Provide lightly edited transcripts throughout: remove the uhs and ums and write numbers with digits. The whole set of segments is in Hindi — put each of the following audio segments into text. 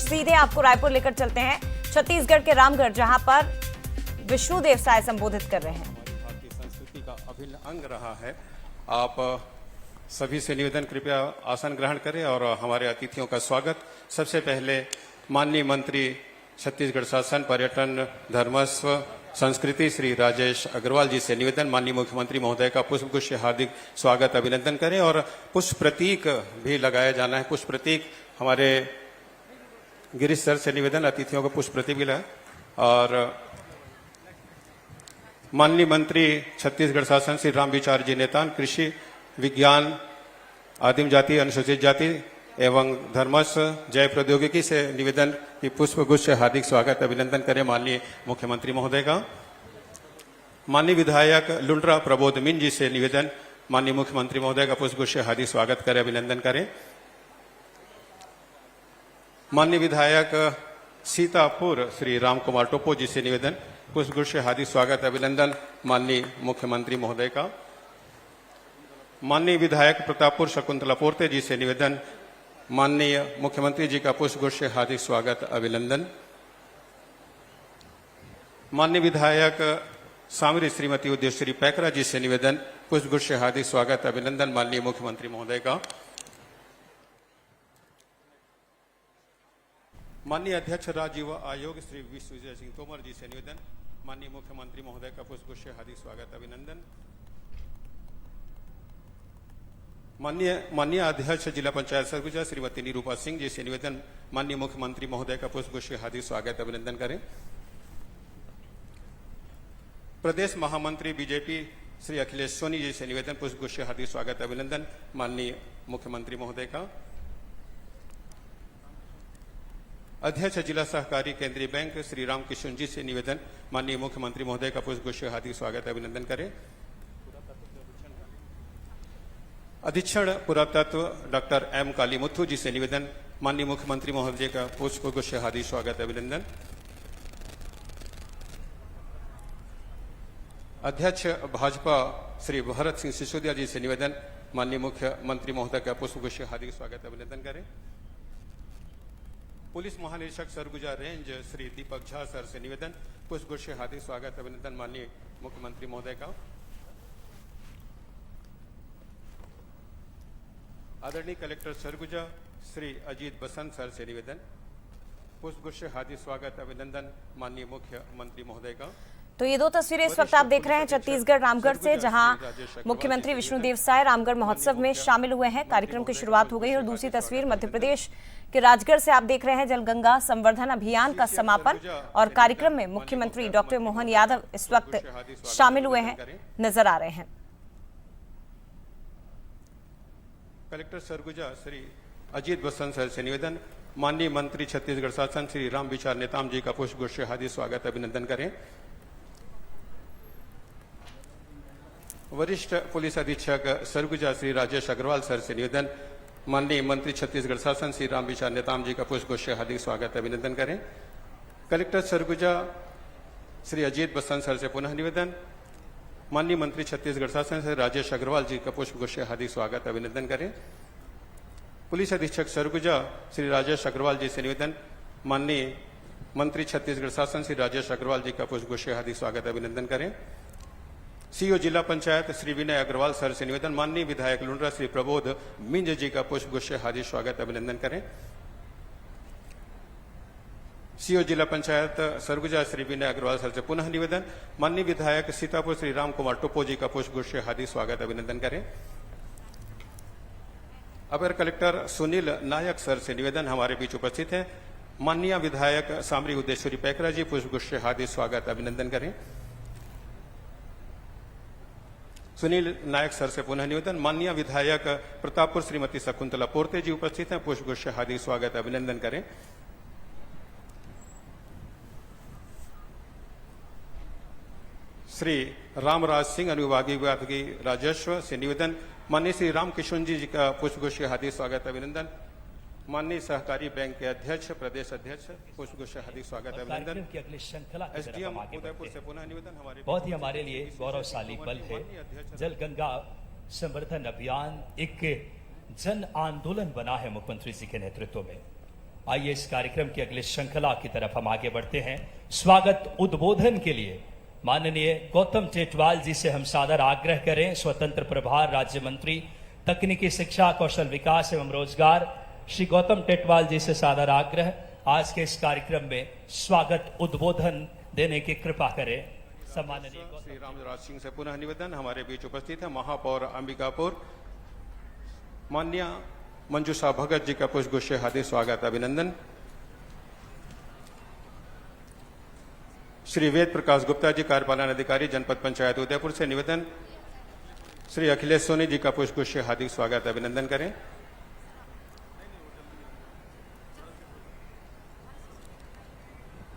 सीधे आपको रायपुर लेकर चलते हैं, छत्तीसगढ़ के रामगढ़, जहां पर विष्णुदेव साय संबोधित कर रहे हैं। भारतीय संस्कृति का अभिन्न अंग रहा है। आप सभी से निवेदन, कृपया आसन ग्रहण करें और हमारे अतिथियों का स्वागत। सबसे पहले माननीय मंत्री छत्तीसगढ़ शासन, पर्यटन, धर्मस्व, संस्कृति श्री राजेश अग्रवाल जी से निवेदन, माननीय मुख्यमंत्री महोदय का पुष्पगुच्छ हार्दिक स्वागत अभिनंदन करें और पुष्प प्रतीक भी लगाया जाना है। पुष्प प्रतीक हमारे गिरीश सर से निवेदन, अतिथियों को पुष्प प्रतीक भी लगाए। और माननीय मंत्री छत्तीसगढ़ शासन श्री रामविचार जी नेतान, कृषि विज्ञान, आदिम जाति, अनुसूचित जाति एवं धर्मस्व, जय प्रौद्योगिकी से निवेदन कि पुष्पगुच्छ हार्दिक स्वागत अभिनंदन करें माननीय मुख्यमंत्री महोदय का। माननीय विधायक लुंड्रा प्रबोध मीन जी से निवेदन, माननीय मुख्यमंत्री महोदय का पुष्पगुच्छ हार्दिक स्वागत करें, अभिनंदन करें। माननीय विधायक सीतापुर श्री राम कुमार टोपो जी से निवेदन, पुष्पगुच्छ हार्दिक स्वागत अभिनंदन माननीय मुख्यमंत्री महोदय का। माननीय विधायक प्रतापपुर शकुंतला पोर्ते जी से निवेदन, माननीय मुख्यमंत्री जी का पुष्पगुच्छ हार्दिक स्वागत अभिनंदन। माननीय विधायक सामरी श्रीमती उदयश्री पैकरा जी से निवेदन, पुष्पगुच्छ हार्दिक स्वागत अभिनंदन माननीय मुख्यमंत्री महोदय का। माननीय अध्यक्ष राज्य युवा आयोग श्री विश्वविजय सिंह तोमर जी से निवेदन, माननीय मुख्यमंत्री महोदय का पुष्पगुच्छ हार्दिक स्वागत अभिनंदन। माननीय अध्यक्ष जिला पंचायत सरगुजा श्रीमती निरूपा सिंह जी से निवेदन, माननीय मुख्यमंत्री महोदय का पुष्पगुच्छ हार्दिक स्वागत अभिनंदन करें। प्रदेश महामंत्री बीजेपी श्री अखिलेश सोनी जी से निवेदन, पुष्पगुच्छ हार्दिक स्वागत अभिनंदन माननीय मुख्यमंत्री महोदय का। अध्यक्ष जिला सहकारी केंद्रीय बैंक श्री रामकिशन जी से निवेदन, माननीय मुख्यमंत्री महोदय का पुष्पगुच्छ हार्दिक स्वागत अभिनंदन करें। अधीक्षण पुरातत्व डॉक्टर एम कालीमुथु जी से निवेदन, माननीय मुख्यमंत्री महोदय का पुष्पगुच्छ हार्दिक स्वागत अभिनंदन। अध्यक्ष भाजपा श्री भरत सिंह सिसोदिया जी से निवेदन, माननीय मुख्यमंत्री महोदय का पुष्पगुच्छ हार्दिक स्वागत अभिनंदन करें। पुलिस महानिरीक्षक सरगुजा रेंज श्री दीपक झा सर से निवेदन, पुष्पगुच्छ हार्दिक स्वागत अभिनंदन माननीय मुख्यमंत्री महोदय का। आदरणीय कलेक्टर सरगुजा श्री अजीत बसंत सर से निवेदन, पुष्पगुच्छ हार्दिक स्वागत अभिनंदन माननीय मुख्यमंत्री महोदय का। तो ये दो तस्वीरें इस वक्त आप देख रहे हैं छत्तीसगढ़ रामगढ़ से, जहां मुख्यमंत्री विष्णुदेव साय रामगढ़ महोत्सव में शामिल हुए हैं। कार्यक्रम की शुरुआत हो गई है। और दूसरी तस्वीर मध्य प्रदेश के राजगढ़ से आप देख रहे हैं, जलगंगा संवर्धन अभियान का समापन, और कार्यक्रम में मुख्यमंत्री डॉक्टर मोहन यादव इस वक्त शामिल हुए हैं, नजर आ रहे हैं। कलेक्टर सरगुजा श्री अजीत बसंत सर से निवेदन, माननीय मंत्री छत्तीसगढ़ शासन श्री रामविचार नेताम जी का पुष्पगुच्छ हार्दिक स्वागत अभिनंदन करें। वरिष्ठ पुलिस अधीक्षक सरगुजा श्री राजेश अग्रवाल सर से निवेदन, माननीय मंत्री छत्तीसगढ़ शासन श्री रामविचार नेताम जी का पुष्पगुच्छ हार्दिक स्वागत अभिनंदन करें। कलेक्टर सरगुजा श्री अजीत बसंत सर से पुनः निवेदन, माननीय मंत्री छत्तीसगढ़ शासन से राजेश अग्रवाल जी का पुष्पगुच्छ हार्दिक स्वागत अभिनंदन करें। पुलिस अधीक्षक सरगुजा श्री राजेश अग्रवाल जी से निवेदन, माननीय मंत्री छत्तीसगढ़ शासन श्री राजेश अग्रवाल जी का पुष्पगुच्छ हार्दिक स्वागत अभिनंदन करें। सीईओ जिला पंचायत श्री विनय अग्रवाल सर से निवेदन, माननीय विधायक लुंड्रा श्री प्रबोध मिंज जी का पुष्पगुच्छ हार्दिक स्वागत अभिनंदन करें। सीईओ जिला पंचायत सरगुजा श्री विनय अग्रवाल सर से पुनः निवेदन, माननीय विधायक सीतापुर श्री राम कुमार टोपो जी का पुष्पगुच्छ हार्दिक स्वागत अभिनंदन करें। अपर कलेक्टर सुनील नायक सर से निवेदन हमारे बीच उपस्थित है, माननीय विधायक सामरी उदयश्री पैकरा जी पुष्पगुच्छ हार्दिक स्वागत अभिनंदन करें। सुनील नायक सर से पुनः निवेदन, माननीय विधायक प्रतापपुर श्रीमती शकुंतला पोर्ते जी उपस्थित हैं, पुष्पगुच्छ हार्दिक स्वागत अभिनंदन करें। श्री रामराज सिंह अनुविभागीय विभागीय राजस्व से निवेदन, माननीय श्री रामकिशन जी का पुष्पगुच्छ हार्दिक स्वागत अभिनंदन। माननीय सहकारी बैंक के अध्यक्ष प्रदेश अध्यक्ष पुष्पगुच्छ हार्दिक स्वागत अभिनंदन। की अगली श्रृंखला की तरफ एसडीएम हम आगे उदयपुर बढ़ते से हैं। पुनः निवेदन हमारे बहुत ही हमारे लिए गौरवशाली पल है। जलगंगा संवर्धन अभियान एक जन आंदोलन बना है मुख्यमंत्री जी के नेतृत्व में। आइए इस कार्यक्रम की अगली श्रृंखला की तरफ हम आगे बढ़ते हैं। स्वागत उद्बोधन के लिए माननीय गौतम टेटवाल जी से हम सादर आग्रह करें। स्वतंत्र प्रभार राज्य मंत्री तकनीकी शिक्षा, कौशल विकास एवं रोजगार श्री गौतम टेटवाल जी से सादर आग्रह, आज के इस कार्यक्रम में स्वागत उद्बोधन देने की कृपा करें। सम्माननीय श्री रामराज सिंह से पुनः निवेदन, हमारे बीच उपस्थित है महापौर अंबिकापुर माननीय मंजूषा भगत जी का पुष्पगुच्छ से हार्दिक स्वागत अभिनंदन। श्री वेद प्रकाश गुप्ता जी कार्यपालन अधिकारी जनपद पंचायत उदयपुर से निवेदन, श्री अखिलेश सोनी जी का पुष्पगुच्छ से हार्दिक स्वागत अभिनंदन करें।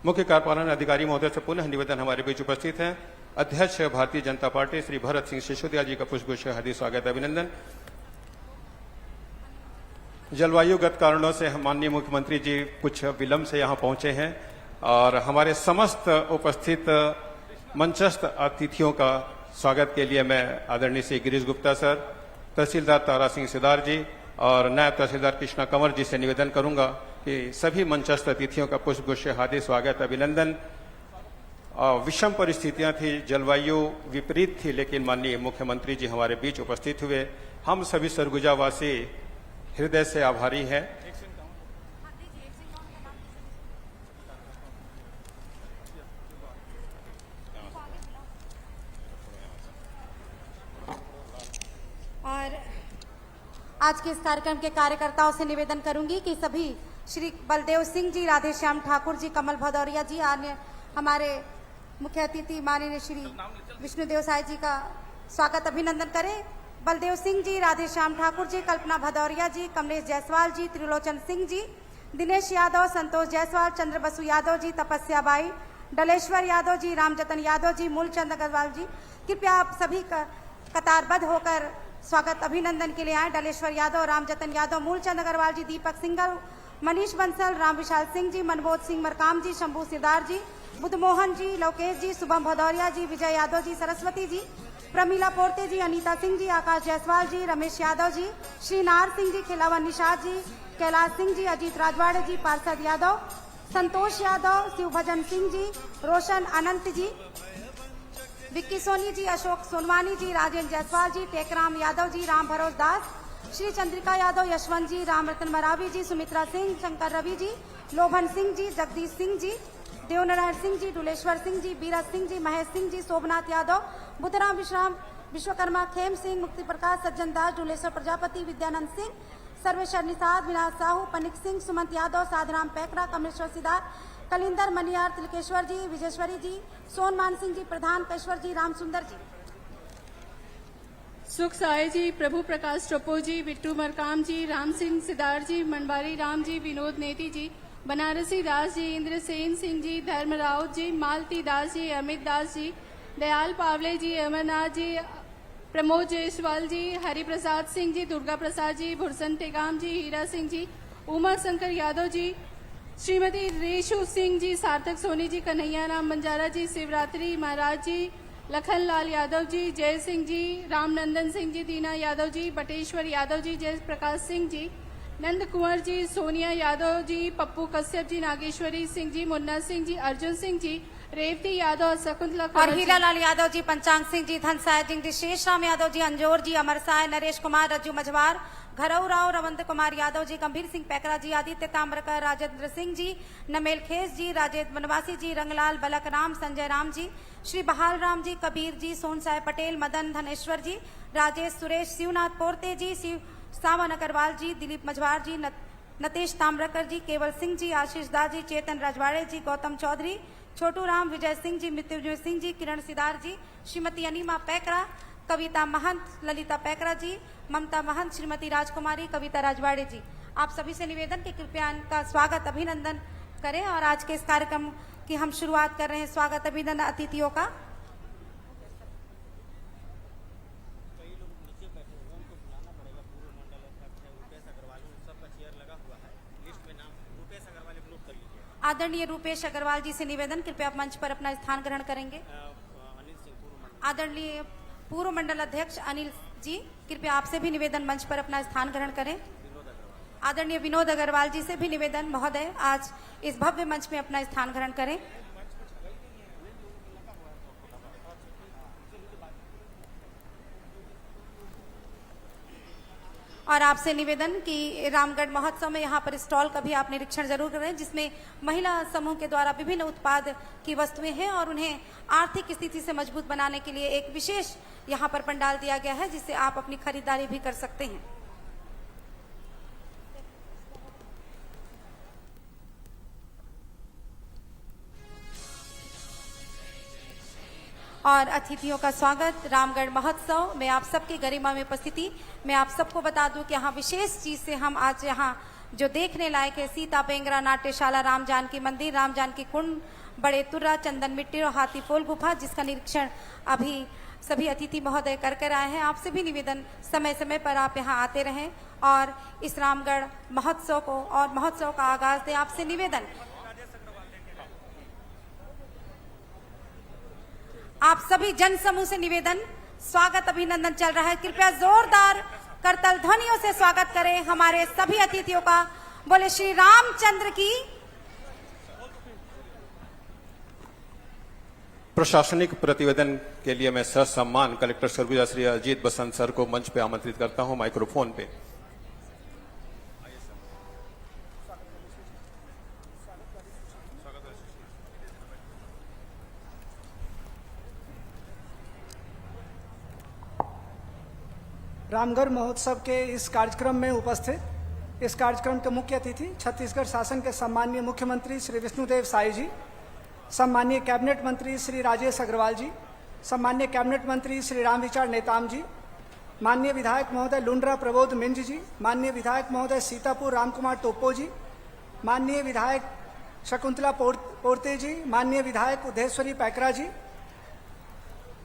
मुख्य कार्यपालन अधिकारी महोदय से पुनः निवेदन, हमारे बीच उपस्थित हैं अध्यक्ष भारतीय जनता पार्टी श्री भरत सिंह सिसोदिया जी का पुष्पगुच्छ से हार्दिक स्वागत अभिनंदन। जलवायुगत कारणों से माननीय मुख्यमंत्री जी कुछ विलंब से यहां पहुंचे हैं और हमारे समस्त उपस्थित मंचस्थ अतिथियों का स्वागत के लिए मैं आदरणीय श्री गिरीश गुप्ता सर, तहसीलदार तारा सिंह सिदार जी और नायब तहसीलदार कृष्णा कंवर जी से निवेदन करूंगा कि सभी मंचस्थ अतिथियों का पुष्पगुच्छ से हार्दिक स्वागत अभिनंदन। विषम परिस्थितियां थी, जलवायु विपरीत थी, लेकिन माननीय मुख्यमंत्री जी हमारे बीच उपस्थित हुए। हम सभी सरगुजावासी हृदय से आभारी हैं। और आज के इस कार्यक्रम के कार्यकर्ताओं से निवेदन करूंगी कि सभी श्री बलदेव सिंह जी, राधेश्याम ठाकुर जी, कमल भदौरिया जी, अन्य हमारे मुख्य अतिथि माननीय श्री विष्णुदेव साय जी का स्वागत अभिनंदन करें। बलदेव सिंह जी, राधेश्याम ठाकुर जी, कल्पना भदौरिया जी, कमलेश जायसवाल जी, त्रिलोचन सिंह जी, दिनेश यादव, संतोष जायसवाल, चंद्र बसु यादव जी, तपस्या बाई, डलेश्वर यादव जी, रामजतन यादव जी, मूलचंद अग्रवाल जी, कृपया आप सभी कतारबद्ध होकर स्वागत अभिनंदन के लिए आए। डलेश्वर यादव, रामजतन यादव, मूलचंद अग्रवाल जी, दीपक सिंघल, मनीष बंसल, राम विशाल सिंह जी, मनबोध सिंह मरकाम जी, शंभू सिरदार जी, बुद्धमोहन जी, लोकेश जी, शुभम भदौरिया जी, विजय यादव जी, सरस्वती जी, प्रमीला पोर्ते जी, अनीता सिंह जी, आकाश जायसवाल जी, रमेश यादव जी, श्रीनार सिंह जी, खिलावन निषाद जी, कैलाश सिंह जी, अजीत राजवाड़े जी, पार्षद यादव, संतोष यादव, शिवभजन सिंह जी, रोशन अनंत जी, विक्की सोनी जी, अशोक सोनवानी जी, राजेंद्र जायसवाल जी, टेकराम यादव जी, राम भरोस दास, श्री चंद्रिका यादव, यशवंत जी, राम रतन मरावी जी, सुमित्रा सिंह, शंकर रवि जी, लोभन सिंह जी, जगदीश सिंह जी, देवनारायण सिंह जी, डुलेश्वर सिंह जी, बीरज सिंह जी, महेश सिंह जी, शोभनाथ यादव, बुद्धराम विश्राम, विश्वकर्मा, खेम सिंह, मुक्ति प्रकाश, सज्जन दास, डुलेश्वर प्रजापति, विद्यानंद सिंह, सर्वेश्वर निषाद, विनाश साहू, पनिक सिंह, सुमंत यादव, साधराम पैकरा, कमलेश्वर सिदार, कलिंदर मनियार, तिलकेश्वर जी, विजेश्वरी जी, सोनमान सिंह जी, प्रधान पेश्वर जी, राम सुंदर जी, सुख साय जी, प्रभु प्रकाश टोपो जी, बिट्टू मरकाम जी, राम सिंह सिदार जी, मनबारी राम जी, विनोद नेती जी, बनारसी दास जी, इंद्रसेन सिंह जी, धर्म राउत जी, मालती दास जी, अमित दास जी, दयाल पावले जी, अमरनाथ जी, प्रमोद जायसवाल जी, हरिप्रसाद सिंह जी, दुर्गा प्रसाद जी, भुरसन टेगाम जी, हीरा सिंह जी, उमा शंकर यादव जी, श्रीमती रेशु सिंह जी, सार्थक सोनी जी, कन्हैया राम बंजारा जी, शिवरात्रि महाराज जी, लखन लाल यादव जी, जय सिंह जी, रामनंदन सिंह जी, दीना यादव जी, बटेश्वर यादव जी, जय प्रकाश सिंह जी, नंद कुंवर जी, सोनिया यादव जी, पप्पू कश्यप जी, नागेश्वरी सिंह जी, मुन्ना सिंह जी, अर्जुन सिंह जी, रेवती यादव, शकुंतला और हीरालाल यादव जी, पंचांग सिंह जी, धनसाय जी, शेष राम यादव जी, अंजोर जी, अमर साय, नरेश कुमार, रज्जू मझवार, घरऊ राव, रवंत कुमार यादव जी, गंभीर सिंह पैकरा जी, आदित्य ताम्रकर, राजेंद्र सिंह जी, नमेल खेस जी, राजेश बनवासी जी, रंगलाल बलक राम, संजय राम जी, श्री बहाल राम जी, कबीर जी, सोनसाय पटेल, मदन धनेश्वर जी, राजेश सुरेश, शिवनाथ पोर्ते जी, शिव सावन अग्रवाल जी, दिलीप मझवार जी, नतेश ताम्रकर जी, केवल सिंह जी, आशीष दास जी, चेतन राजवाड़े जी, गौतम चौधरी, छोटू राम, विजय सिंह जी, मृत्युंजय सिंह जी, किरण सिदार जी, श्रीमती अनिमा पैकरा, कविता महंत, ललिता पैकरा जी, ममता महंत, श्रीमती राजकुमारी, कविता राजवाड़े जी। आप सभी से निवेदन कि कृपया इनका स्वागत अभिनंदन करें और आज के इस कार्यक्रम की हम शुरुआत कर रहे हैं स्वागत अभिनंदन अतिथियों का। आदरणीय रूपेश अग्रवाल जी से निवेदन, कृपया आप मंच पर अपना स्थान ग्रहण करेंगे। आदरणीय पूर्व मंडल अध्यक्ष अनिल जी, कृपया आपसे भी निवेदन मंच पर अपना स्थान ग्रहण करें। आदरणीय विनोद अग्रवाल जी से भी निवेदन, महोदय आज इस भव्य मंच में अपना स्थान ग्रहण करें। और आपसे निवेदन कि रामगढ़ महोत्सव में यहाँ पर स्टॉल का भी आप निरीक्षण जरूर करें, जिसमें महिला समूह के द्वारा विभिन्न उत्पाद की वस्तुएं हैं और उन्हें आर्थिक स्थिति से मजबूत बनाने के लिए एक विशेष यहाँ पर पंडाल दिया गया है, जिससे आप अपनी खरीदारी भी कर सकते हैं। और अतिथियों का स्वागत रामगढ़ महोत्सव में आप सबकी गरिमा में उपस्थिति। मैं आप सबको बता दूं कि यहाँ विशेष चीज से हम आज यहाँ जो देखने लायक है, सीता पेंगरा नाट्यशाला, राम जानकी मंदिर, राम जानकी कुंड, बड़े तुर्रा, चंदन मिट्टी और हाथी पोल गुफा, जिसका निरीक्षण अभी सभी अतिथि महोदय कर आए हैं। आपसे भी निवेदन समय समय पर आप यहाँ आते रहें और इस रामगढ़ महोत्सव को और महोत्सव का आगाज दें। आपसे निवेदन, आप सभी जन समूह से निवेदन, स्वागत अभिनंदन चल रहा है, कृपया जोरदार करतल ध्वनियों से स्वागत करें हमारे सभी अतिथियों का। बोले श्री रामचंद्र की। प्रशासनिक प्रतिवेदन के लिए मैं ससम्मान कलेक्टर सरगुजा श्री अजीत बसंत सर को मंच पे आमंत्रित करता हूं, माइक्रोफोन पे। रामगढ़ महोत्सव के इस कार्यक्रम में उपस्थित इस कार्यक्रम के मुख्य अतिथि छत्तीसगढ़ शासन के सम्माननीय मुख्यमंत्री श्री विष्णुदेव साय जी, सम्माननीय कैबिनेट मंत्री श्री राजेश अग्रवाल जी, सम्माननीय कैबिनेट मंत्री श्री रामविचार नेताम जी, माननीय विधायक महोदय लुंड्रा प्रबोध मिंज जी, माननीय विधायक महोदय सीतापुर रामकुमार टोप्पो जी, माननीय विधायक शकुंतला पोर्ते जी, माननीय विधायक उदयेश्वरी पैकरा जी,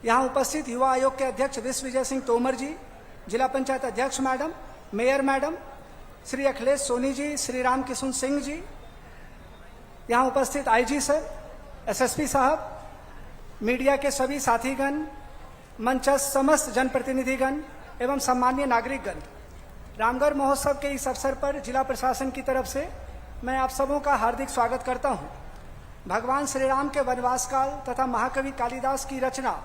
यहाँ उपस्थित युवा आयोग के अध्यक्ष विश्व विजय सिंह तोमर जी, जिला पंचायत अध्यक्ष madam, mayor madam, Shri Akhilesh Soni ji, Shri Ram Kishun Singh ji, यहाँ उपस्थित आईजी सर, एसएसपी साहब, मीडिया के सभी साथीगण, मंचस्थ समस्त जनप्रतिनिधिगण एवं सम्मानीय नागरिकगण, रामगढ़ महोत्सव के इस अवसर पर जिला प्रशासन की तरफ से मैं आप सबों का हार्दिक स्वागत करता हूँ। भगवान श्री राम के वनवास काल तथा महाकवि कालिदास की रचना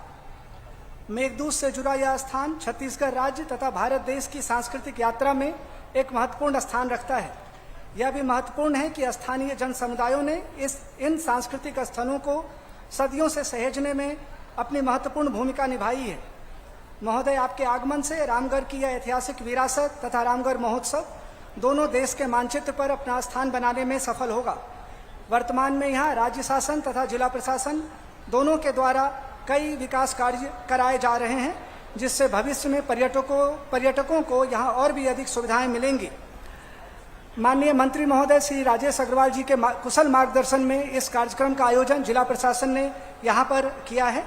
मेघदूत से जुड़ा यह स्थान छत्तीसगढ़ राज्य तथा भारत देश की सांस्कृतिक यात्रा में एक महत्वपूर्ण स्थान रखता है। यह भी महत्वपूर्ण है कि स्थानीय जन समुदायों ने इन सांस्कृतिक स्थलों को सदियों से सहेजने में अपनी महत्वपूर्ण भूमिका निभाई है। महोदय, आपके आगमन से रामगढ़ की यह ऐतिहासिक विरासत तथा रामगढ़ महोत्सव दोनों देश के मानचित्र पर अपना स्थान बनाने में सफल होगा। वर्तमान में यहाँ राज्य शासन तथा जिला प्रशासन दोनों के द्वारा कई विकास कार्य कराए जा रहे हैं, जिससे भविष्य में पर्यटकों को यहाँ और भी अधिक सुविधाएं मिलेंगी। माननीय मंत्री महोदय श्री राजेश अग्रवाल जी के कुशल मार्गदर्शन में इस कार्यक्रम का आयोजन जिला प्रशासन ने यहाँ पर किया है।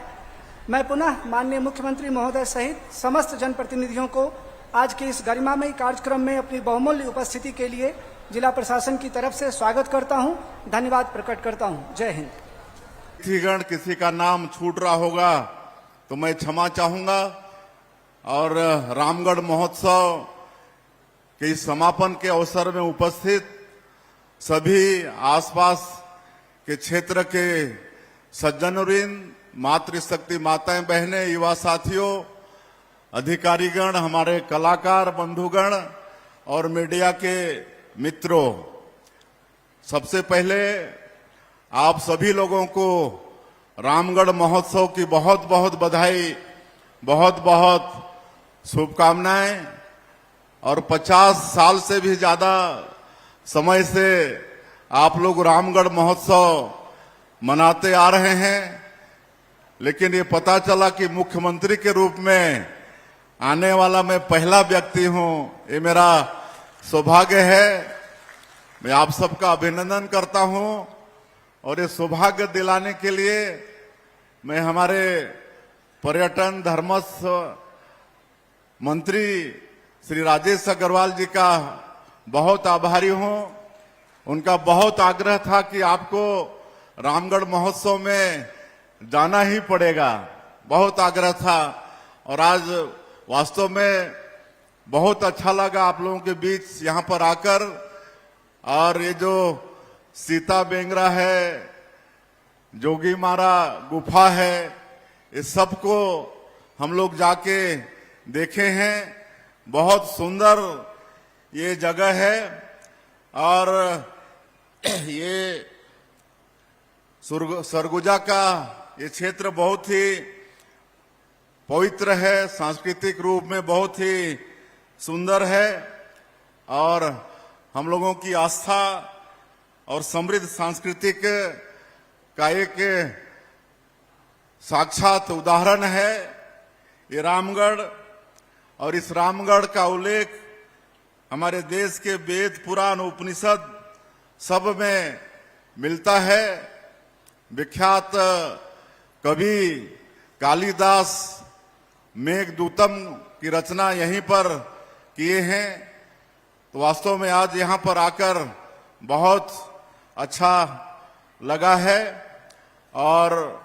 मैं पुनः माननीय मुख्यमंत्री महोदय सहित समस्त जनप्रतिनिधियों को आज के इस गरिमामयी कार्यक्रम में अपनी बहुमूल्य उपस्थिति के लिए जिला प्रशासन की तरफ से स्वागत करता हूँ, धन्यवाद प्रकट करता हूँ। जय हिंद। किसी का नाम छूट रहा होगा तो मैं क्षमा चाहूंगा। और रामगढ़ महोत्सव के इस समापन के अवसर में उपस्थित सभी आसपास के क्षेत्र के सज्जनवृंद, मातृशक्ति माताएं, बहनें, युवा साथियों, अधिकारीगण, हमारे कलाकार बंधुगण और मीडिया के मित्रों, सबसे पहले आप सभी लोगों को रामगढ़ महोत्सव की बहुत बहुत बधाई, बहुत बहुत शुभकामनाएं। और 50 साल से भी ज्यादा समय से आप लोग रामगढ़ महोत्सव मनाते आ रहे हैं, लेकिन ये पता चला कि मुख्यमंत्री के रूप में आने वाला मैं पहला व्यक्ति हूं। ये मेरा सौभाग्य है। मैं आप सबका अभिनंदन करता हूं और ये सौभाग्य दिलाने के लिए मैं हमारे पर्यटन धर्मस्व मंत्री श्री राजेश अग्रवाल जी का बहुत आभारी हूं। उनका बहुत आग्रह था कि आपको रामगढ़ महोत्सव में जाना ही पड़ेगा, बहुत आग्रह था। और आज वास्तव में बहुत अच्छा लगा आप लोगों के बीच यहाँ पर आकर। और ये जो सीता बेंगरा है, जोगी मारा गुफा है, इस सबको हम लोग जाके देखे हैं। बहुत सुंदर ये जगह है और ये सरगुजा का ये क्षेत्र बहुत ही पवित्र है, सांस्कृतिक रूप में बहुत ही सुंदर है और हम लोगों की आस्था और समृद्ध सांस्कृतिक का एक साक्षात उदाहरण है ये रामगढ़। और इस रामगढ़ का उल्लेख हमारे देश के वेद, पुराण, उपनिषद सब में मिलता है। विख्यात कवि कालिदास मेघदूतम की रचना यहीं पर किए हैं। तो वास्तव में आज यहाँ पर आकर बहुत अच्छा लगा है और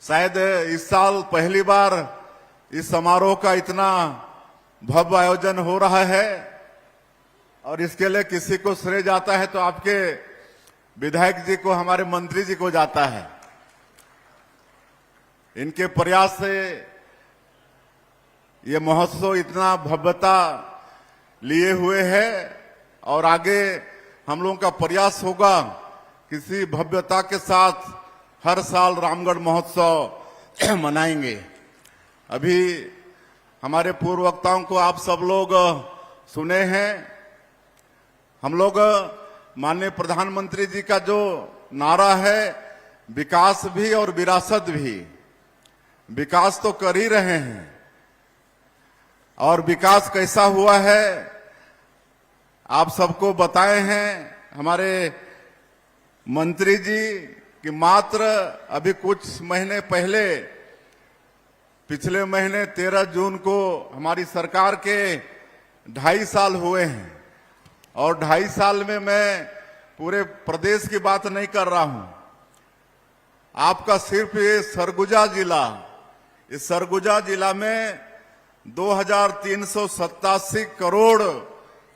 शायद इस साल पहली बार इस समारोह का इतना भव्य आयोजन हो रहा है और इसके लिए किसी को श्रेय जाता है तो आपके विधायक जी को, हमारे मंत्री जी को जाता है। इनके प्रयास से ये महोत्सव इतना भव्यता लिए हुए है और आगे हम लोगों का प्रयास होगा किसी भव्यता के साथ हर साल रामगढ़ महोत्सव मनाएंगे। अभी हमारे पूर्व वक्ताओं को आप सब लोग सुने हैं। हम लोग माननीय प्रधानमंत्री जी का जो नारा है, विकास भी और विरासत भी, विकास तो कर ही रहे हैं और विकास कैसा हुआ है आप सबको बताए हैं हमारे मंत्री जी कि मात्र अभी कुछ महीने पहले, पिछले महीने 13 जून को हमारी सरकार के 2.5 साल हुए हैं और 2.5 साल में मैं पूरे प्रदेश की बात नहीं कर रहा हूं। आपका सिर्फ ये सरगुजा जिला, इस सरगुजा जिला में 2387 करोड़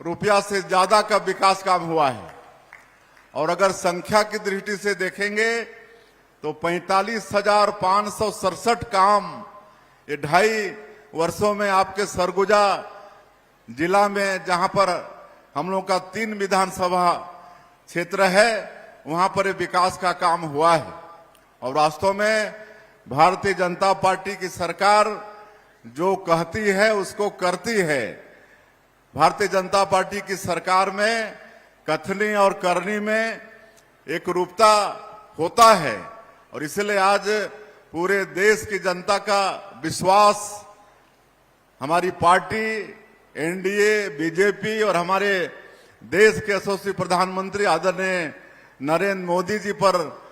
रुपया से ज्यादा का विकास काम हुआ है और अगर संख्या की दृष्टि से देखेंगे तो 45,567 काम ये 2.5 वर्षों में आपके सरगुजा जिला में, जहां पर हम लोग का 3 विधानसभा क्षेत्र है, वहां पर विकास का काम हुआ है। और वास्तव में भारतीय जनता पार्टी की सरकार जो कहती है उसको करती है। भारतीय जनता पार्टी की सरकार में कथनी और करनी में एक रूपता होता है और इसलिए आज पूरे देश की जनता का विश्वास हमारी पार्टी, एनडीए, बीजेपी और हमारे देश के यशस्वी प्रधानमंत्री आदरणीय नरेंद्र मोदी जी पर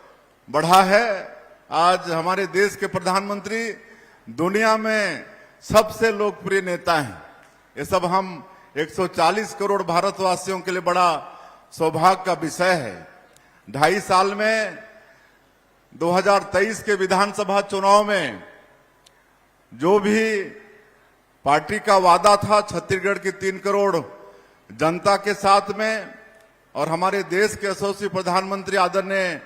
बढ़ा है। आज हमारे देश के प्रधानमंत्री दुनिया में सबसे लोकप्रिय नेता हैं। ये सब हम 140 करोड़ भारतवासियों के लिए बड़ा सौभाग्य का विषय है। 2.5 साल में 2023 के विधानसभा चुनाव में जो भी पार्टी का वादा था छत्तीसगढ़ की 3 करोड़ जनता के साथ में और हमारे देश के यशस्वी प्रधानमंत्री आदरणीय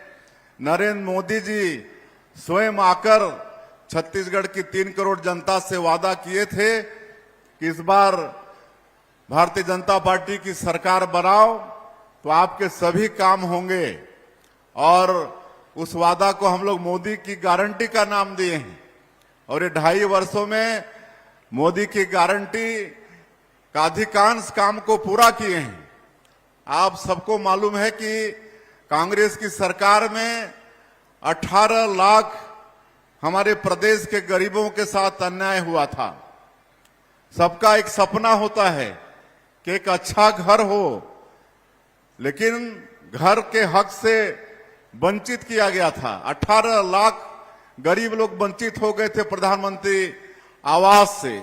नरेंद्र मोदी जी स्वयं आकर छत्तीसगढ़ की 3 करोड़ जनता से वादा किए थे कि इस बार भारतीय जनता पार्टी की सरकार बनाओ तो आपके सभी काम होंगे और उस वादा को हम लोग मोदी की गारंटी का नाम दिए हैं और ये 2.5 वर्षों में मोदी की गारंटी का अधिकांश काम को पूरा किए हैं। आप सबको मालूम है कि कांग्रेस की सरकार में 18 लाख हमारे प्रदेश के गरीबों के साथ अन्याय हुआ था। सबका एक सपना होता है कि एक अच्छा घर हो, लेकिन घर के हक से वंचित किया गया था। 18 लाख गरीब लोग वंचित हो गए थे प्रधानमंत्री आवास से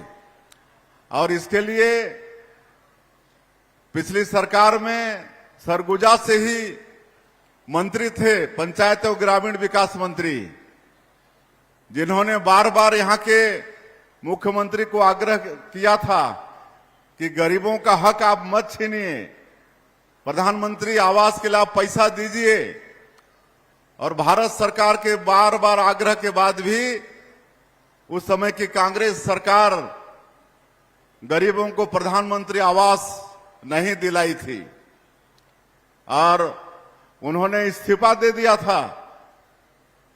और इसके लिए पिछली सरकार में सरगुजा से ही मंत्री थे, पंचायत और ग्रामीण विकास मंत्री, जिन्होंने बार बार यहाँ के मुख्यमंत्री को आग्रह किया था कि गरीबों का हक आप मत छीनिए, प्रधानमंत्री आवास के लिए आप पैसा दीजिए। और भारत सरकार के बार बार आग्रह के बाद भी उस समय की कांग्रेस सरकार गरीबों को प्रधानमंत्री आवास नहीं दिलाई थी और उन्होंने इस्तीफा दे दिया था।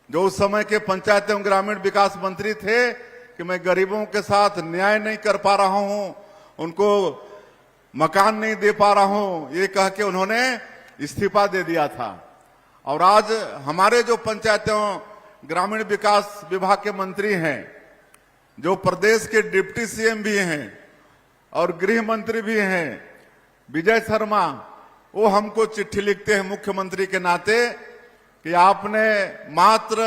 जो उस समय के पंचायत एवं ग्रामीण विकास मंत्री थे कि मैं गरीबों के साथ न्याय नहीं कर पा रहा हूं, उनको मकान नहीं दे पा रहा हूं, ये कह के उन्होंने इस्तीफा दे दिया था। और आज हमारे जो पंचायत एवं ग्रामीण विकास विभाग के मंत्री हैं, जो प्रदेश के डिप्टी सीएम भी हैं और गृह मंत्री भी हैं, विजय शर्मा, वो हमको चिट्ठी लिखते हैं मुख्यमंत्री के नाते कि आपने मात्र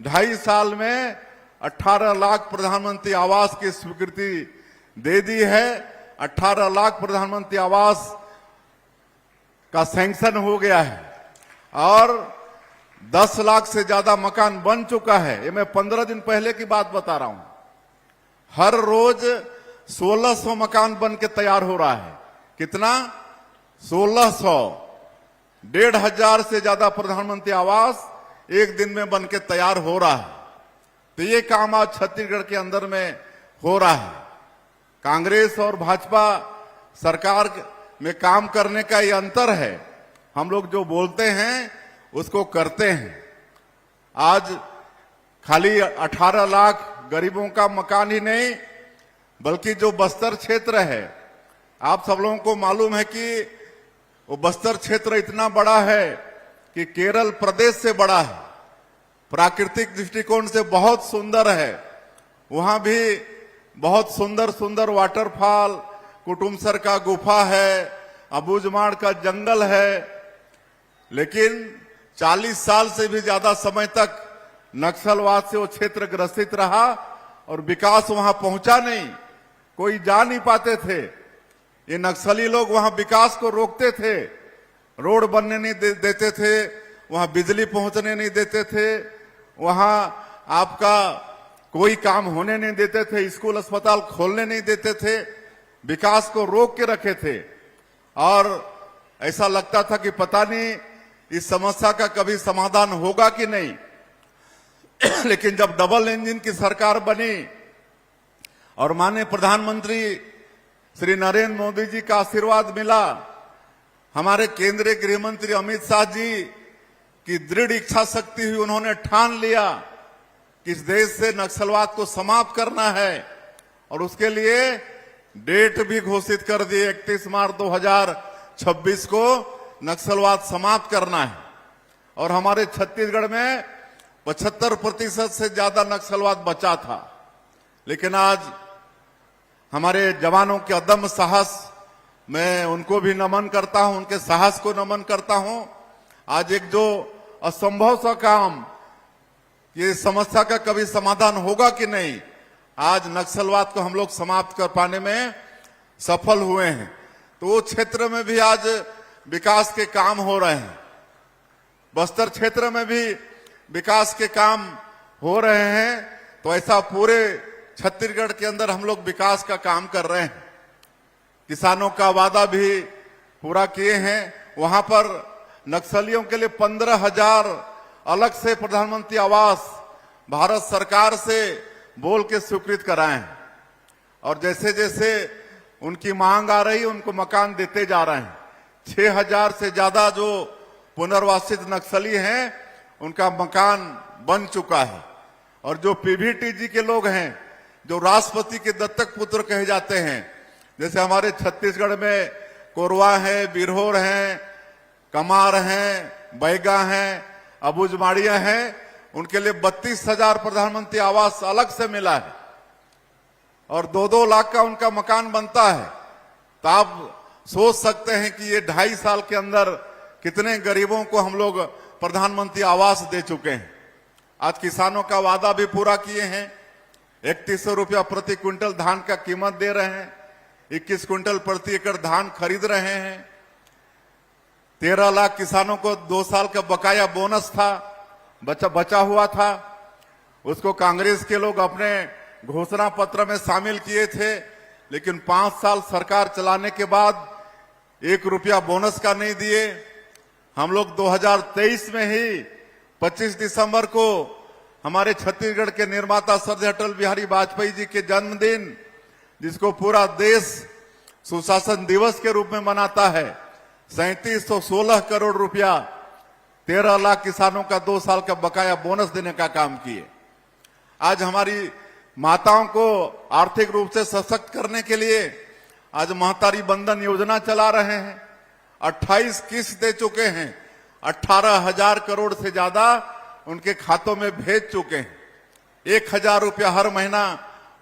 2.5 साल में 18 लाख प्रधानमंत्री आवास की स्वीकृति दे दी है। 18 लाख प्रधानमंत्री आवास का सैंक्शन हो गया है और 10 लाख से ज्यादा मकान बन चुका है। ये मैं 15 दिन पहले की बात बता रहा हूं। हर रोज 1600 मकान बन के तैयार हो रहा है। कितना? 1600। 1,500 से ज्यादा प्रधानमंत्री आवास एक दिन में बन के तैयार हो रहा है। तो ये काम आज छत्तीसगढ़ के अंदर में हो रहा है। कांग्रेस और भाजपा सरकार में काम करने का ये अंतर है। हम लोग जो बोलते हैं उसको करते हैं। आज खाली 18 लाख गरीबों का मकान ही नहीं, बल्कि जो बस्तर क्षेत्र है, आप सब लोगों को मालूम है कि वो बस्तर क्षेत्र इतना बड़ा है कि केरल प्रदेश से बड़ा है। प्राकृतिक दृष्टिकोण से बहुत सुंदर है। वहां भी बहुत सुंदर सुंदर वाटरफॉल, कुटुमसर का गुफा है, अबूझमाड़ का जंगल है। लेकिन 40 साल से भी ज्यादा समय तक नक्सलवाद से वो क्षेत्र ग्रसित रहा और विकास वहां पहुंचा नहीं। कोई जा नहीं पाते थे। ये नक्सली लोग वहां विकास को रोकते थे, रोड बनने नहीं देते थे, वहां बिजली पहुंचने नहीं देते थे, वहां आपका कोई काम होने नहीं देते थे, स्कूल अस्पताल खोलने नहीं देते थे, विकास को रोक के रखे थे। और ऐसा लगता था कि पता नहीं इस समस्या का कभी समाधान होगा कि नहीं। लेकिन जब डबल इंजन की सरकार बनी और माननीय प्रधानमंत्री श्री नरेंद्र मोदी जी का आशीर्वाद मिला, हमारे केंद्रीय गृह मंत्री अमित शाह जी की दृढ़ इच्छा शक्ति हुई, उन्होंने ठान लिया कि इस देश से नक्सलवाद को समाप्त करना है और उसके लिए डेट भी घोषित कर दी। 31 मार्च 2026 को नक्सलवाद समाप्त करना है। और हमारे छत्तीसगढ़ में 75% से ज्यादा नक्सलवाद बचा था। लेकिन आज हमारे जवानों के अदम्य साहस, मैं उनको भी नमन करता हूं, उनके साहस को नमन करता हूं। आज एक जो असंभव सा काम, ये समस्या का कभी समाधान होगा कि नहीं, आज नक्सलवाद को हम लोग समाप्त कर पाने में सफल हुए हैं। तो वो क्षेत्र में भी आज विकास के काम हो रहे हैं। बस्तर क्षेत्र में भी विकास के काम हो रहे हैं। तो ऐसा पूरे छत्तीसगढ़ के अंदर हम लोग विकास का काम कर रहे हैं। किसानों का वादा भी पूरा किए हैं। वहां पर नक्सलियों के लिए 15,000 अलग से प्रधानमंत्री आवास भारत सरकार से बोल के स्वीकृत कराए हैं। और जैसे जैसे उनकी मांग आ रही, उनको मकान देते जा रहे हैं। 6,000 से ज्यादा जो पुनर्वासित नक्सली हैं, उनका मकान बन चुका है। और जो पीवीटीजी के लोग हैं, जो राष्ट्रपति के दत्तक पुत्र कहे जाते हैं, जैसे हमारे छत्तीसगढ़ में कोरवा है, बिरहोर हैं, कमार हैं, बैगा हैं, अबूझमाड़िया हैं, उनके लिए 32,000 प्रधानमंत्री आवास अलग से मिला है और 2-2 लाख का उनका मकान बनता है। तो आप सोच सकते हैं कि ये 2.5 साल के अंदर कितने गरीबों को हम लोग प्रधानमंत्री आवास दे चुके हैं। आज किसानों का वादा भी पूरा किए हैं। 3100 रुपया प्रति क्विंटल धान का कीमत दे रहे हैं। 21 क्विंटल प्रति एकड़ धान खरीद रहे हैं। 13 लाख किसानों को 2 साल का बकाया बोनस था, बचा हुआ था, उसको कांग्रेस के लोग अपने घोषणा पत्र में शामिल किए थे, लेकिन 5 साल सरकार चलाने के बाद 1 रुपया बोनस का नहीं दिए। हम लोग 2023 में ही 25 दिसंबर को हमारे छत्तीसगढ़ के निर्माता स्वर्गीय अटल बिहारी वाजपेयी जी के जन्मदिन, जिसको पूरा देश सुशासन दिवस के रूप में मनाता है, 3716 करोड़ रुपया 13 लाख किसानों का 2 साल का बकाया बोनस देने का काम किए। आज हमारी माताओं को आर्थिक रूप से सशक्त करने के लिए आज महतारी बंधन योजना चला रहे हैं। 28 किस्त दे चुके हैं, 18,000 करोड़ से ज्यादा उनके खातों में भेज चुके हैं। 1,000 रुपया हर महीना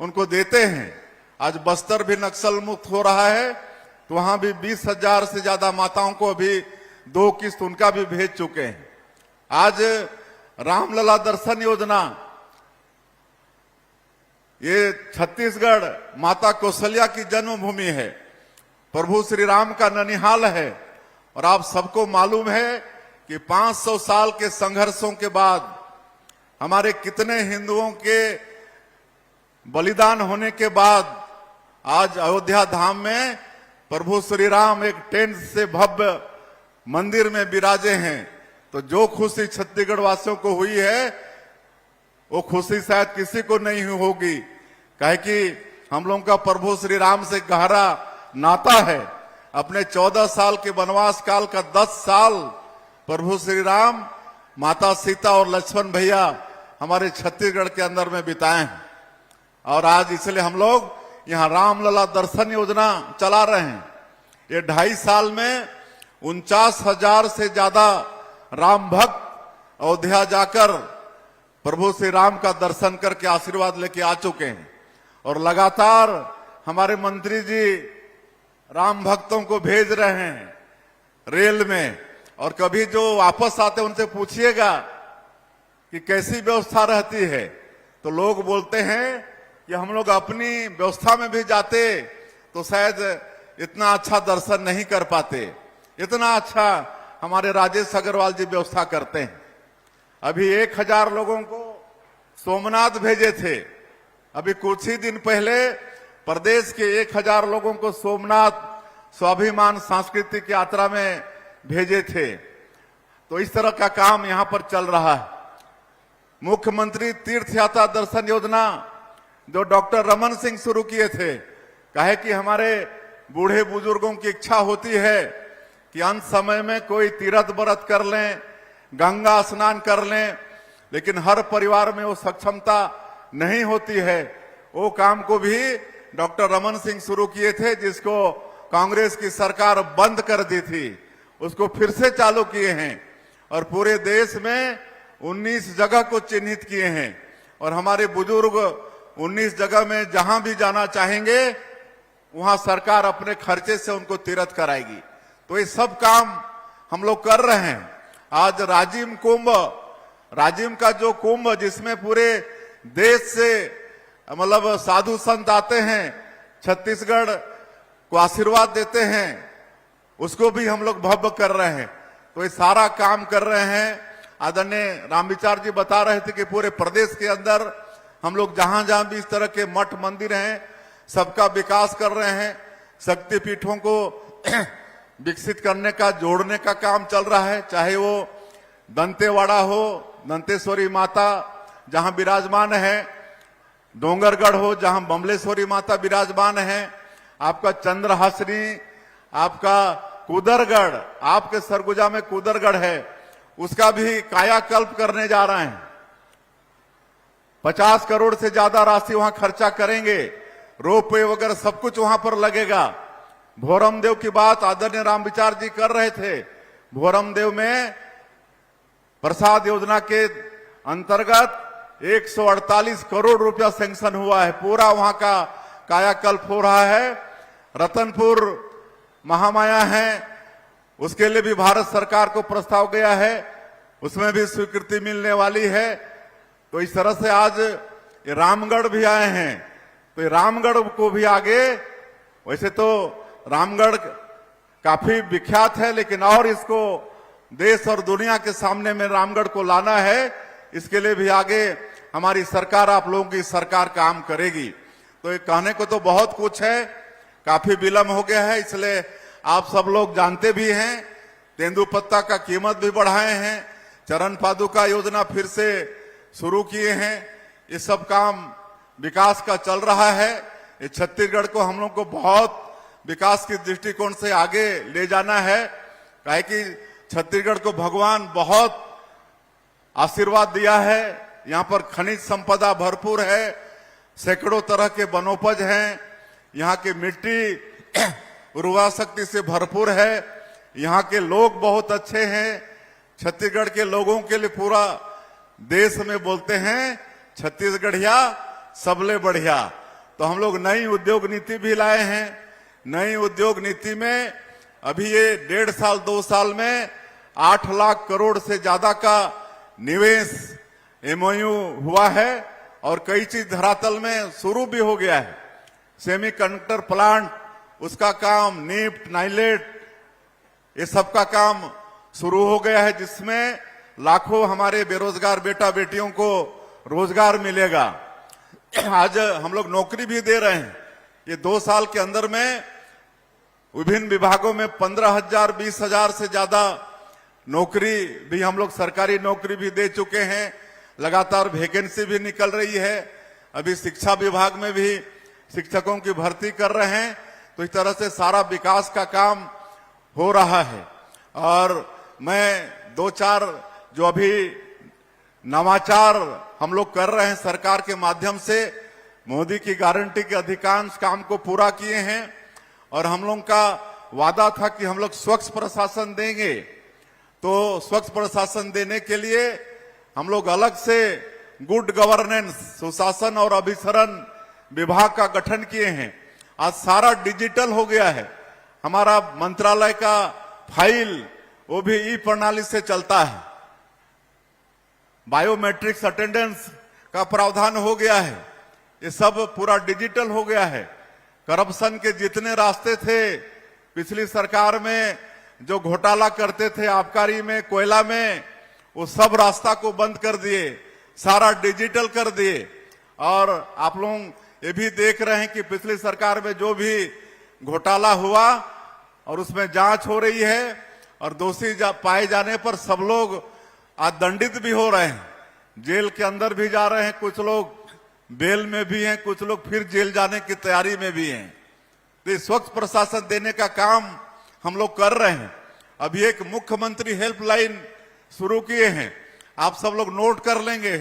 उनको देते हैं। आज बस्तर भी नक्सल मुक्त हो रहा है, तो वहां भी 20,000 से ज्यादा माताओं को अभी 2 किस्त उनका भी भेज चुके हैं। आज रामलला दर्शन योजना, ये छत्तीसगढ़ माता कौशल्या की जन्मभूमि है, प्रभु श्री राम का ननिहाल है। और आप सबको मालूम है कि 500 साल के संघर्षों के बाद हमारे कितने हिंदुओं के बलिदान होने के बाद आज अयोध्या धाम में प्रभु श्री राम एक टेंट से भव्य मंदिर में विराजे हैं। तो जो खुशी छत्तीसगढ़ वासियों को हुई है, वो खुशी शायद किसी को नहीं होगी, काहे कि हम लोगों का प्रभु श्री राम से गहरा नाता है। अपने 14 साल के वनवास काल का 10 साल प्रभु श्री राम, माता सीता और लक्ष्मण भैया हमारे छत्तीसगढ़ के अंदर में बिताए हैं। और आज इसलिए हम लोग यहाँ रामलला दर्शन योजना चला रहे हैं। ये 2.5 साल में 49,000 से ज्यादा राम भक्त अयोध्या जाकर प्रभु श्री राम का दर्शन करके आशीर्वाद लेके आ चुके हैं। और लगातार हमारे मंत्री जी राम भक्तों को भेज रहे हैं रेल में। और कभी जो वापस आते उनसे पूछिएगा कि कैसी व्यवस्था रहती है, तो लोग बोलते हैं कि हम लोग अपनी व्यवस्था में भी जाते तो शायद इतना अच्छा दर्शन नहीं कर पाते, इतना अच्छा हमारे राजेश अग्रवाल जी व्यवस्था करते हैं। अभी 1,000 लोगों को सोमनाथ भेजे थे। अभी कुछ ही दिन पहले प्रदेश के 1,000 लोगों को सोमनाथ स्वाभिमान सांस्कृतिक यात्रा में भेजे थे। तो इस तरह का काम यहां पर चल रहा है। मुख्यमंत्री तीर्थ यात्रा दर्शन योजना जो डॉक्टर रमन सिंह शुरू किए थे, कहे कि हमारे बूढ़े बुजुर्गों की इच्छा होती है कि अंत समय में कोई तीर्थ व्रत कर लें, गंगा स्नान कर लें, लेकिन हर परिवार में वो सक्षमता नहीं होती है। वो काम को भी डॉक्टर रमन सिंह शुरू किए थे, जिसको कांग्रेस की सरकार बंद कर दी थी, उसको फिर से चालू किए हैं। और पूरे देश में 19 जगह को चिन्हित किए हैं। और हमारे बुजुर्ग 19 जगह में जहां भी जाना चाहेंगे, वहां सरकार अपने खर्चे से उनको तीर्थ कराएगी। तो ये सब काम हम लोग कर रहे हैं। आज राजिम कुंभ, राजिम का जो कुंभ जिसमें पूरे देश से मतलब साधु संत आते हैं, छत्तीसगढ़ को आशीर्वाद देते हैं, उसको भी हम लोग भव्य कर रहे हैं। तो ये सारा काम कर रहे हैं। आदरणीय रामविचार जी बता रहे थे कि पूरे प्रदेश के अंदर हम लोग जहां जहां भी इस तरह के मठ मंदिर हैं, सबका विकास कर रहे हैं। शक्तिपीठों को विकसित करने का, जोड़ने का काम चल रहा है। चाहे वो दंतेवाड़ा हो, दंतेश्वरी माता जहां विराजमान है, डोंगरगढ़ हो जहां बमलेश्वरी माता विराजमान है, आपका चंद्रहासनी, आपका कुदरगढ़, आपके सरगुजा में कुदरगढ़ है, उसका भी कायाकल्प करने जा रहे हैं। 50 करोड़ से ज्यादा राशि वहां खर्चा करेंगे। रोपवे वगैरह सब कुछ वहां पर लगेगा। भोरमदेव की बात आदरणीय रामविचार जी कर रहे थे। भोरमदेव में प्रसाद योजना के अंतर्गत 148 करोड़ रुपया सैंक्शन हुआ है। पूरा वहां का कायाकल्प हो रहा है। रतनपुर महामाया है, उसके लिए भी भारत सरकार को प्रस्ताव गया है, उसमें भी स्वीकृति मिलने वाली है। तो इस तरह से आज ये रामगढ़ भी आए हैं। तो ये रामगढ़ को भी आगे, वैसे तो रामगढ़ काफी विख्यात है, लेकिन और इसको देश और दुनिया के सामने में रामगढ़ को लाना है। इसके लिए भी आगे हमारी सरकार, आप लोगों की सरकार काम करेगी। तो ये कहने को तो बहुत कुछ है, काफी विलम्ब हो गया है, इसलिए आप सब लोग जानते भी हैं, तेंदुपत्ता का कीमत भी बढ़ाए हैं, चरण पादुका योजना फिर से शुरू किए हैं। ये सब काम विकास का चल रहा है। ये छत्तीसगढ़ को हम लोग को बहुत विकास के दृष्टिकोण से आगे ले जाना है, काहे कि छत्तीसगढ़ को भगवान बहुत आशीर्वाद दिया है। यहाँ पर खनिज संपदा भरपूर है, सैकड़ों तरह के वनोपज हैं, यहाँ की मिट्टी उर्वरा शक्ति से भरपूर है, यहाँ के लोग बहुत अच्छे हैं। छत्तीसगढ़ के लोगों के लिए पूरा देश में बोलते हैं छत्तीसगढ़िया सबले बढ़िया। तो हम लोग नई उद्योग नीति भी लाए हैं। नई उद्योग नीति में अभी ये 1.5 साल 2 साल में 8 लाख करोड़ से ज्यादा का निवेश MOU हुआ है और कई चीज धरातल में शुरू भी हो गया है। सेमीकंडक्टर प्लांट, उसका काम, निफ्ट, नाइलेट, ये सब का काम शुरू हो गया है, जिसमें लाखों हमारे बेरोजगार बेटा बेटियों को रोजगार मिलेगा। आज हम लोग नौकरी भी दे रहे हैं। ये 2 साल के अंदर में विभिन्न विभागों में 15,000 20,000 से ज्यादा नौकरी भी हम लोग सरकारी नौकरी भी दे चुके हैं। लगातार वैकेंसी भी निकल रही है। अभी शिक्षा विभाग में भी शिक्षकों की भर्ती कर रहे हैं। तो इस तरह से सारा विकास का काम हो रहा है। और मैं 2-4 जो अभी नवाचार हम लोग कर रहे हैं सरकार के माध्यम से, मोदी की गारंटी के अधिकांश काम को पूरा किए हैं। और हम लोग का वादा था कि हम लोग स्वच्छ प्रशासन देंगे। तो स्वच्छ प्रशासन देने के लिए हम लोग अलग से गुड गवर्नेंस, सुशासन और अभिसरण विभाग का गठन किए हैं। आज सारा डिजिटल हो गया है। हमारा मंत्रालय का फाइल वो भी ई प्रणाली से चलता है। बायोमेट्रिक्स अटेंडेंस का प्रावधान हो गया है। ये सब पूरा डिजिटल हो गया है। करप्शन के जितने रास्ते थे पिछली सरकार में, जो घोटाला करते थे आबकारी में, कोयला में, वो सब रास्ता को बंद कर दिए, सारा डिजिटल कर दिए। और आप लोग ये भी देख रहे हैं कि पिछली सरकार में जो भी घोटाला हुआ और उसमें जांच हो रही है और दोषी पाए जाने पर सब लोग आज दंडित भी हो रहे हैं, जेल के अंदर भी जा रहे हैं, कुछ लोग बेल में भी हैं, कुछ लोग फिर जेल जाने की तैयारी में भी हैं। तो स्वच्छ प्रशासन देने का काम हम लोग कर रहे हैं। अभी एक मुख्यमंत्री हेल्पलाइन शुरू किए हैं, आप सब लोग नोट कर लेंगे।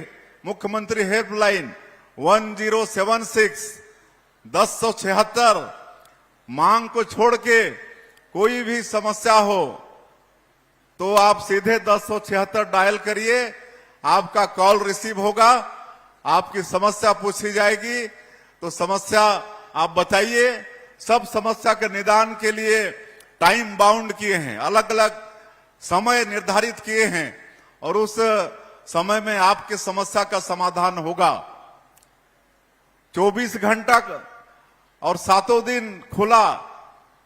मुख्यमंत्री हेल्पलाइन 1076 1076। मांग को छोड़ के कोई भी समस्या हो तो आप सीधे 1076 डायल करिए, आपका कॉल रिसीव होगा, आपकी समस्या पूछी जाएगी। तो समस्या आप बताइए। सब समस्या के निदान के लिए टाइम बाउंड किए हैं, अलग अलग समय निर्धारित किए हैं और उस समय में आपकी समस्या का समाधान होगा। 24 घंटा और 7 दिन खुला।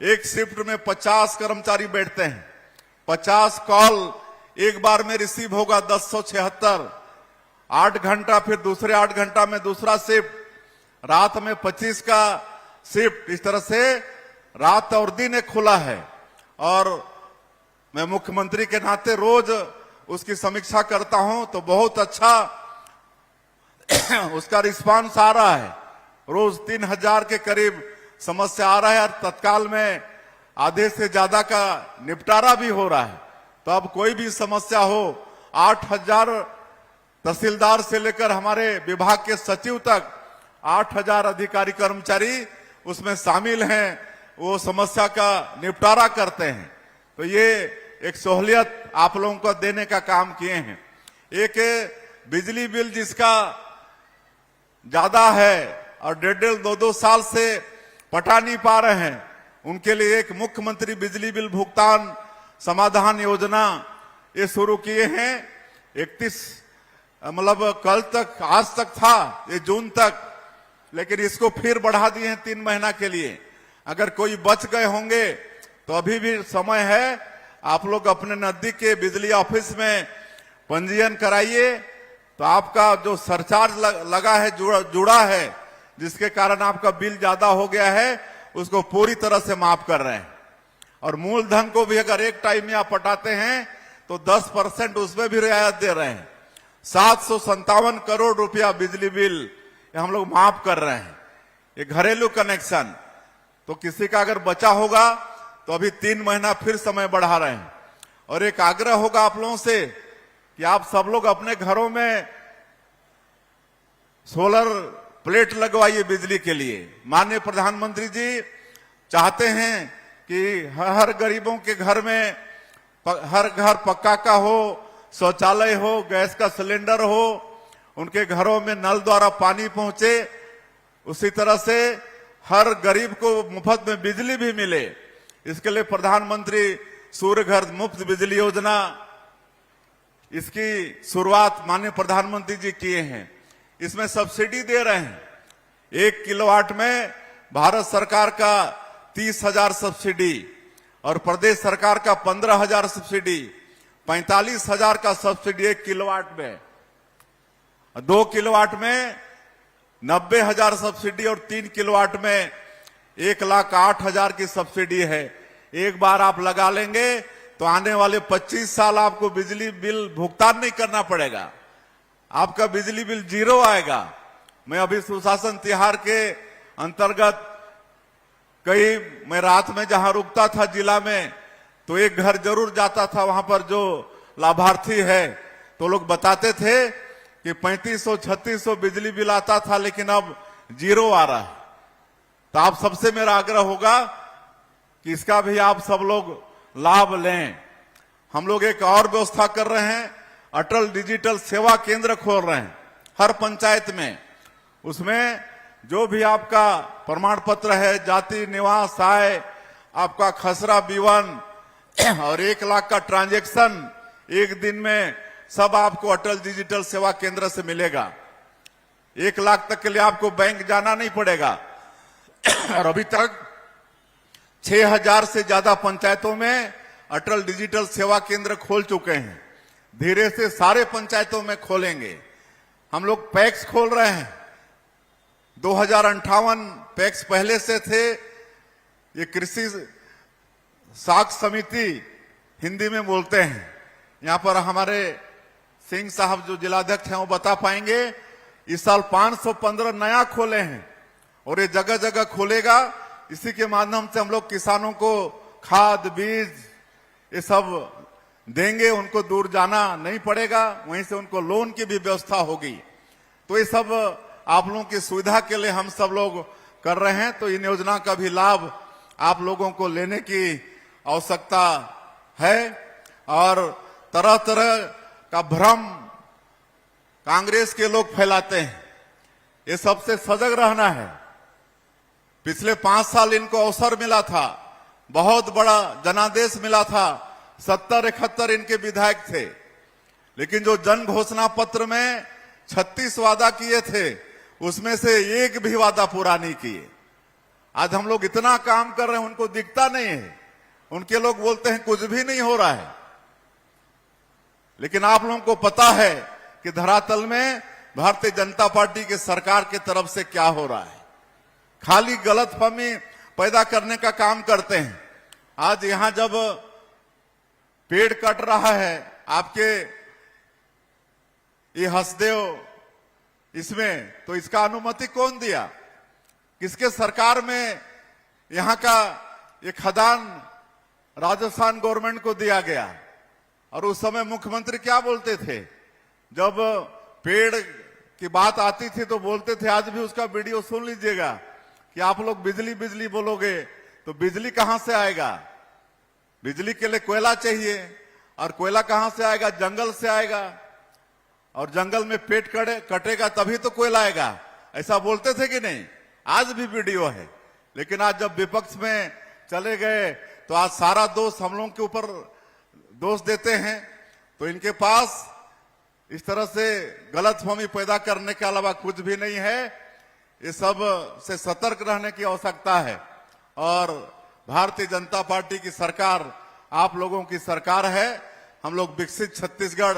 एक शिफ्ट में 50 कर्मचारी बैठते हैं। 50 कॉल एक बार में रिसीव होगा 1076। 8 घंटा, फिर दूसरे 8 घंटा में दूसरा शिफ्ट, रात में 25 का शिफ्ट। इस तरह से रात और दिन एक खुला है। और मैं मुख्यमंत्री के नाते रोज उसकी समीक्षा करता हूं तो बहुत अच्छा उसका रिस्पांस आ रहा है। रोज 3000 के करीब समस्या आ रहा है और तत्काल में आधे से ज्यादा का निपटारा भी हो रहा है। तो अब कोई भी समस्या हो, 8000 तहसीलदार से लेकर हमारे विभाग के सचिव तक 8000 अधिकारी कर्मचारी उसमें शामिल हैं, वो समस्या का निपटारा करते हैं। तो ये एक सहूलियत आप लोगों को देने का काम किए हैं। एक बिजली बिल जिसका ज्यादा है और 1.5-2 साल से पटा नहीं पा रहे हैं, उनके लिए एक मुख्यमंत्री बिजली बिल भुगतान समाधान योजना ये शुरू किए हैं। 31 मतलब कल तक, आज तक था ये जून तक, लेकिन इसको फिर बढ़ा दिए हैं 3 महीना के लिए। अगर कोई बच गए होंगे तो अभी भी समय है, आप लोग अपने नजदीक के बिजली ऑफिस में पंजीयन कराइए तो आपका जो सरचार्ज लगा है, जुड़ा है, जिसके कारण आपका बिल ज्यादा हो गया है, उसको पूरी तरह से माफ कर रहे हैं। और मूलधन को भी अगर एक टाइम में आप पटाते हैं तो 10% उसमें भी रियायत दे रहे हैं। 757 करोड़ रुपया बिजली बिल ये हम लोग माफ कर रहे हैं। ये घरेलू कनेक्शन तो किसी का अगर बचा होगा तो अभी 3 महीना फिर समय बढ़ा रहे हैं। और एक आग्रह होगा आप लोगों से कि आप सब लोग अपने घरों में सोलर प्लेट लगवाइए बिजली के लिए। माननीय प्रधानमंत्री जी चाहते हैं कि हर गरीबों के घर में हर घर पक्का का हो, शौचालय हो, गैस का सिलेंडर हो, उनके घरों में नल द्वारा पानी पहुंचे। उसी तरह से हर गरीब को मुफ्त में बिजली भी मिले। इसके लिए प्रधानमंत्री सूर्य घर मुफ्त बिजली योजना, इसकी शुरुआत माननीय प्रधानमंत्री जी किए हैं। इसमें सब्सिडी दे रहे हैं। 1 किलोवाट में भारत सरकार का 30,000 सब्सिडी और प्रदेश सरकार का 15,000 सब्सिडी, 45,000 का सब्सिडी 1 किलोवाट में। 2 किलोवाट में 90,000 सब्सिडी और 3 किलोवाट में 1,08,000 की सब्सिडी है। एक बार आप लगा लेंगे तो आने वाले 25 साल आपको बिजली बिल भुगतान नहीं करना पड़ेगा। आपका बिजली बिल 0 आएगा। मैं अभी सुशासन तिहार के अंतर्गत मैं रात में जहां रुकता था जिला में, तो एक घर जरूर जाता था। वहां पर जो लाभार्थी है तो लोग बताते थे कि 3500-3600 बिजली बिल आता था, लेकिन अब 0 आ रहा है। तो आप सबसे मेरा आग्रह होगा कि इसका भी आप सब लोग लाभ लें। हम लोग एक और व्यवस्था कर रहे हैं, अटल डिजिटल सेवा केंद्र खोल रहे हैं हर पंचायत में। उसमें जो भी आपका प्रमाण पत्र है, जाति, निवास, आय, आपका खसरा B1 और 1 लाख का ट्रांजैक्शन एक दिन में सब आपको अटल डिजिटल सेवा केंद्र से मिलेगा। 1 लाख तक के लिए आपको बैंक जाना नहीं पड़ेगा। और अभी तक 6,000 से ज्यादा पंचायतों में अटल डिजिटल सेवा केंद्र खोल चुके हैं। धीरे से सारे पंचायतों में खोलेंगे। हम लोग पैक्स खोल रहे हैं। 2058 पैक्स पहले से थे। ये कृषि साख समिति हिंदी में बोलते हैं। यहां पर हमारे सिंह साहब जो जिलाध्यक्ष हैं वो बता पाएंगे। इस साल 515 नया खोले हैं और ये जगह जगह खोलेगा। इसी के माध्यम से हम लोग किसानों को खाद, बीज ये सब देंगे। उनको दूर जाना नहीं पड़ेगा। वहीं से उनको लोन की भी व्यवस्था होगी। तो ये सब आप लोगों की सुविधा के लिए हम सब लोग कर रहे हैं। तो इन योजना का भी लाभ आप लोगों को लेने की आवश्यकता है। और तरह तरह का भ्रम कांग्रेस के लोग फैलाते हैं, ये सबसे सजग रहना है। पिछले 5 साल इनको अवसर मिला था, बहुत बड़ा जनादेश मिला था। 70-71 इनके विधायक थे, लेकिन जो जन घोषणा पत्र में 36 वादा किए थे उसमें से एक भी वादा पूरा नहीं किए। आज हम लोग इतना काम कर रहे हैं, उनको दिखता नहीं है। उनके लोग बोलते हैं कुछ भी नहीं हो रहा है, लेकिन आप लोगों को पता है कि धरातल में भारतीय जनता पार्टी की सरकार की तरफ से क्या हो रहा है। खाली गलतफहमी पैदा करने का काम करते हैं। आज यहां जब पेड़ कट रहा है आपके ये हसदेव इसमें, तो इसका अनुमति कौन दिया? किसके सरकार में यहां का ये खदान राजस्थान गवर्नमेंट को दिया गया? और उस समय मुख्यमंत्री क्या बोलते थे? जब पेड़ की बात आती थी तो बोलते थे, आज भी उसका वीडियो सुन लीजिएगा, कि आप लोग बिजली बिजली बोलोगे तो बिजली कहां से आएगा? बिजली के लिए कोयला चाहिए, और कोयला कहां से आएगा? जंगल से आएगा, और जंगल में पेड़ कटेगा तभी तो कोयला आएगा। ऐसा बोलते थे कि नहीं? आज भी वीडियो है। लेकिन आज जब विपक्ष में चले गए तो आज सारा दोष हम लोगों के ऊपर दोष देते हैं। तो इनके पास इस तरह से गलतफहमी पैदा करने के अलावा कुछ भी नहीं है। ये सब से सतर्क रहने की आवश्यकता है। और भारतीय जनता पार्टी की सरकार आप लोगों की सरकार है। हम लोग विकसित छत्तीसगढ़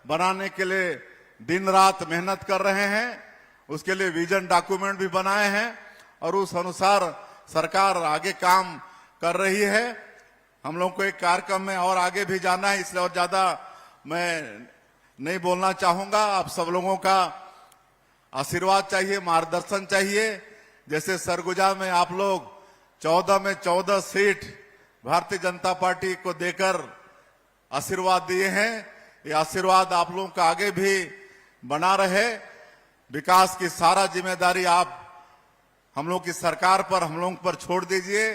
बनाने के लिए दिन रात मेहनत कर रहे हैं, उसके लिए विजन डॉक्यूमेंट भी बनाए हैं और उस अनुसार सरकार आगे काम कर रही है। हम लोग को एक कार्यक्रम में और आगे भी जाना है, इसलिए और ज्यादा मैं नहीं बोलना चाहूंगा। आप सब लोगों का आशीर्वाद चाहिए, मार्गदर्शन चाहिए। जैसे सरगुजा में आप लोग 14 में 14 सीट भारतीय जनता पार्टी को देकर आशीर्वाद दिए हैं, ये आशीर्वाद आप लोगों का आगे भी बना रहे। विकास की सारा जिम्मेदारी आप हम लोग की सरकार पर, हम लोगों पर छोड़ दीजिए।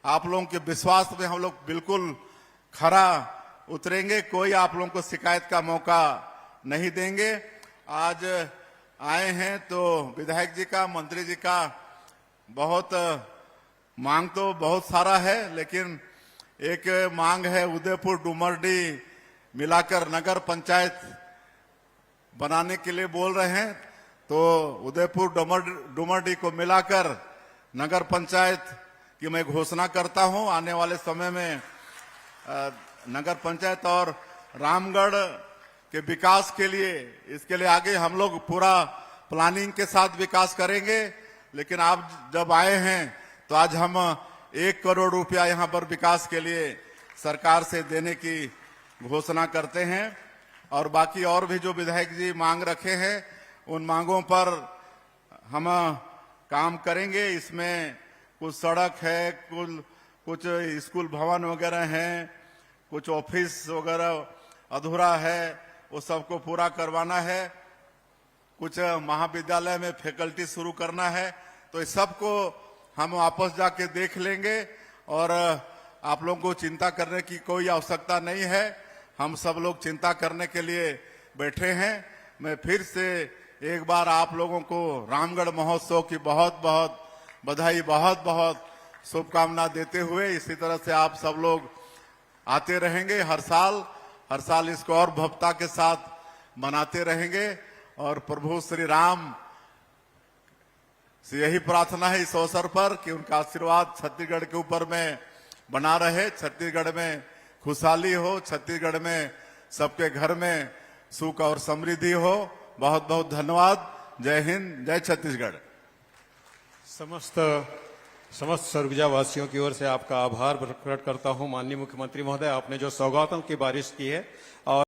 आप लोगों के विश्वास में हम लोग बिल्कुल खरा उतरेंगे, कोई आप लोगों को शिकायत का मौका नहीं देंगे। आज आए हैं तो विधायक जी का, मंत्री जी का बहुत मांग तो बहुत सारा है, लेकिन एक मांग है उदयपुर डुमरडी मिलाकर नगर पंचायत बनाने के लिए बोल रहे हैं। तो उदयपुर डुमरडी को मिलाकर नगर पंचायत की मैं घोषणा करता हूं। आने वाले समय में नगर पंचायत और रामगढ़ के विकास के लिए, इसके लिए आगे हम लोग पूरा प्लानिंग के साथ विकास करेंगे। लेकिन आप जब आए हैं तो आज हम 1 करोड़ रुपया यहां पर विकास के लिए सरकार से देने की घोषणा करते हैं। और बाकी और भी जो विधायक जी मांग रखे हैं, उन मांगों पर हम काम करेंगे। इसमें कुछ सड़क है, कुछ स्कूल भवन वगैरह हैं, कुछ ऑफिस वगैरह अधूरा है, वो सबको पूरा करवाना है। कुछ महाविद्यालय में फैकल्टी शुरू करना है। तो इस सबको हम वापस जाके देख लेंगे और आप लोगों को चिंता करने की कोई आवश्यकता नहीं है। हम सब लोग चिंता करने के लिए बैठे हैं। मैं फिर से एक बार आप लोगों को रामगढ़ महोत्सव की बहुत बहुत बधाई, बहुत बहुत शुभकामना देते हुए, इसी तरह से आप सब लोग आते रहेंगे हर साल इसको और भव्यता के साथ मनाते रहेंगे। और प्रभु श्री राम से यही प्रार्थना है इस अवसर पर कि उनका आशीर्वाद छत्तीसगढ़ के ऊपर में बना रहे, छत्तीसगढ़ में खुशहाली हो, छत्तीसगढ़ में सबके घर में सुख और समृद्धि हो। बहुत बहुत धन्यवाद। जय हिंद, जय छत्तीसगढ़। समस्त सरगुजा वासियों की ओर से आपका आभार प्रकट करता हूं। माननीय मुख्यमंत्री महोदय, आपने जो सौगातों की बारिश की है और